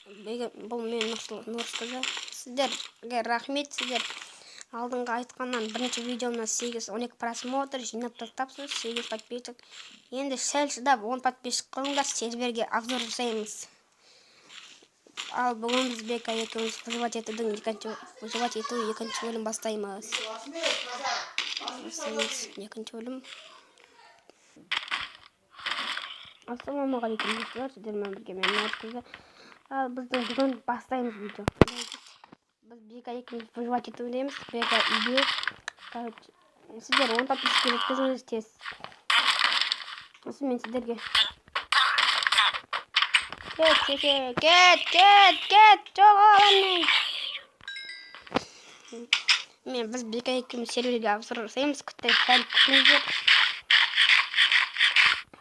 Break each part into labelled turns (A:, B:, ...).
A: Бұл мен Нұрсызы. Сіздерге рахмет. Сіздер алдыңғы айтқаннан бірінші видеомда 8-12 просмотр жинап тастапсыз, 8 подписчик. Енді сәл шыдап 10 подписчик қылыңдар, серверге обзор жасаймыз. Ал бүгін біз Бека екеуміз выживать етудің екінші бөлім бастаймыз. Екінші бөлім. Ассалаумағалейкум достар, сіздермен бірге мен Нұрсызы. Ал біздің бүгін бастаймыз видео. Біз Бека екеуміз выживать етудеміз. Бека үйде. Сіздер 10 подписчик жеткізіңіз тез. Осы мен сіздерге. Кет, жоғаланмен. Біз Бека екеуміз серверге обзор жасаймыз. Күтіңіздер.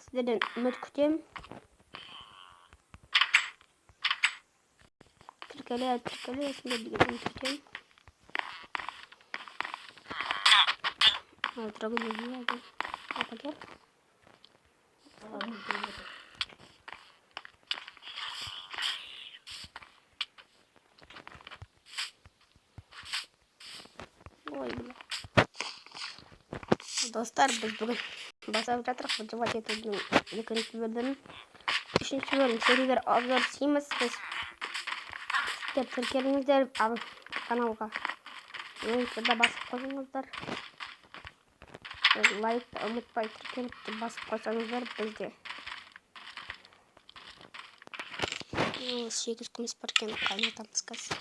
A: Сіздерден үміт күтем. Тіркеле, сіздер деген үміт күтем. Трогай. Достар, біз бүгін басап жатырық. Выживать етудің екінші бөлімін. Үшінші бөлім сервер обзор жасаймыз. Сіздер тіркеліңіздер каналға. Лайкты басып қойыңыздар. Лайкты ұмытпай тіркеліп басып қойсаңыздар бізде. 8 күміс бар екен, қайнатамыз қазір.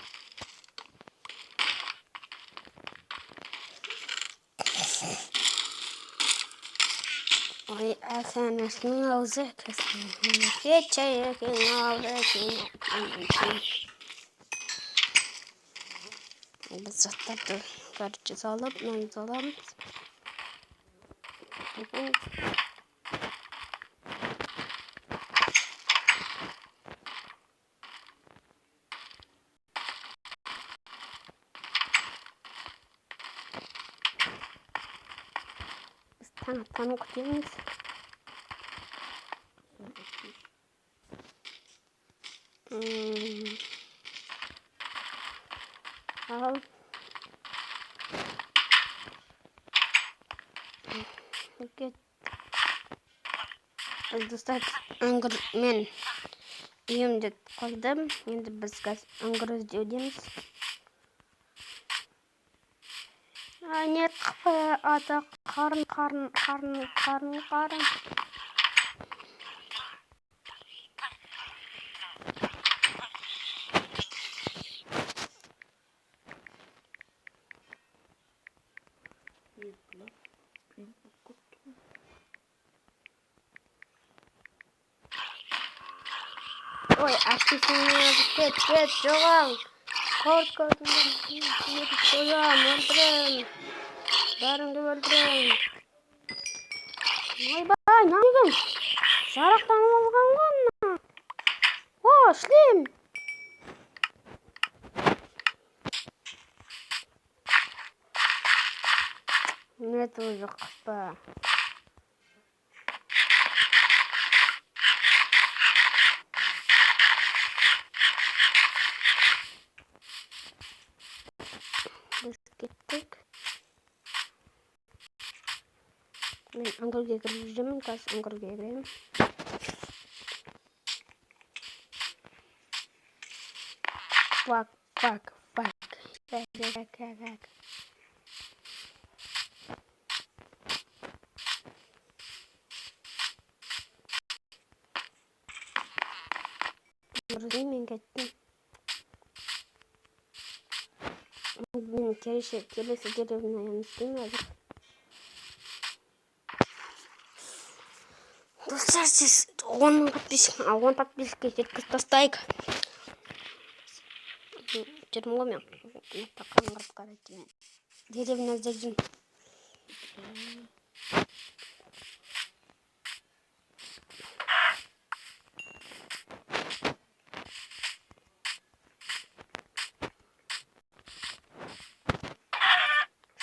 A: Ой, әкәнәсінің аузы кәсін. Кетчайекің аузы кәсін. Біз заттарды көріп салып, мәңіз аламыз. Біз таң күтеміз. Ал достар, мен үйімді қойдым. Енді біз үңгір іздеудеміз. Нет, ата қарын. Ой, әкесіне кет, жоғал. Қорқатындар, қоям, өлтірем. Бәріңді өлтірем. Ойбай, нағын. Жарақтан олған ғанна. О, шлем. Нет, уже қыспа. Біз кеттік. Мен үңгірге кіріп жүремін, қазір үңгірге кіремін. Фак. Мен кеттім. Мен келесі деревіне істеймін әзір. Достар, сіз 10 подписчикке жеткізіп тастайық. Жүрмін ғой мен. Қаңғырып қарайтын. Деревіне іздеп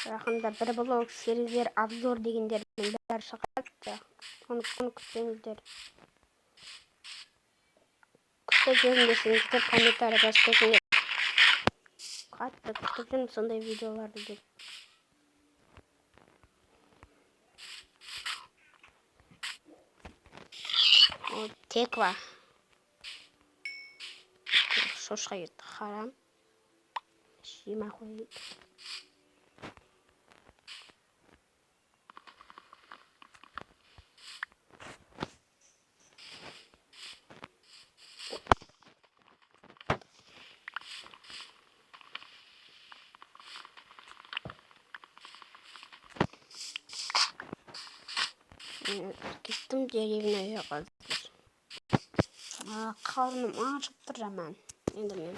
A: Жақында бір блог сервер обзор дегендердің бәрі шығады. Оны күтіңіздер. күтіп жүрмін десеңіздер комментарийға жазып кетіңдер. Қатты күтіп жүрмін сондай видеоларды деп. Ол теква. Шошқа кетті, харам. Жима қойып. Gittim derineye kadar. Karnım acıktı hemen. Енді мен.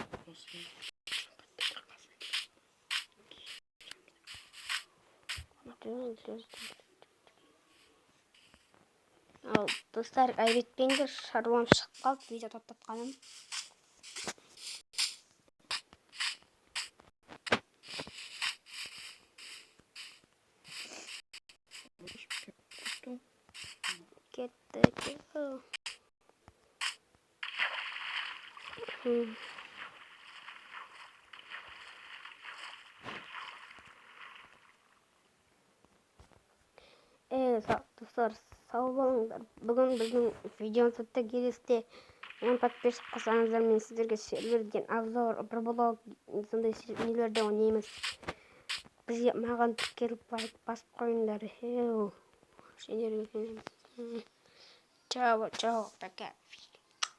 A: Ал достар, айбетпеңдер, шаруам шығып қалды, видео тоқтатқаным. Кетті. Достар, сау болыңдар. Бүгін біздің видеомыз бітті. Келесіде 10 подписчик қылсаңыздар, мен сіздерге серверден обзор, бір блог, сондай нелерді ойнаймыз. Бізге маған тіркеліп басып қойыңдар. Сендерге келемін. Чао, пока.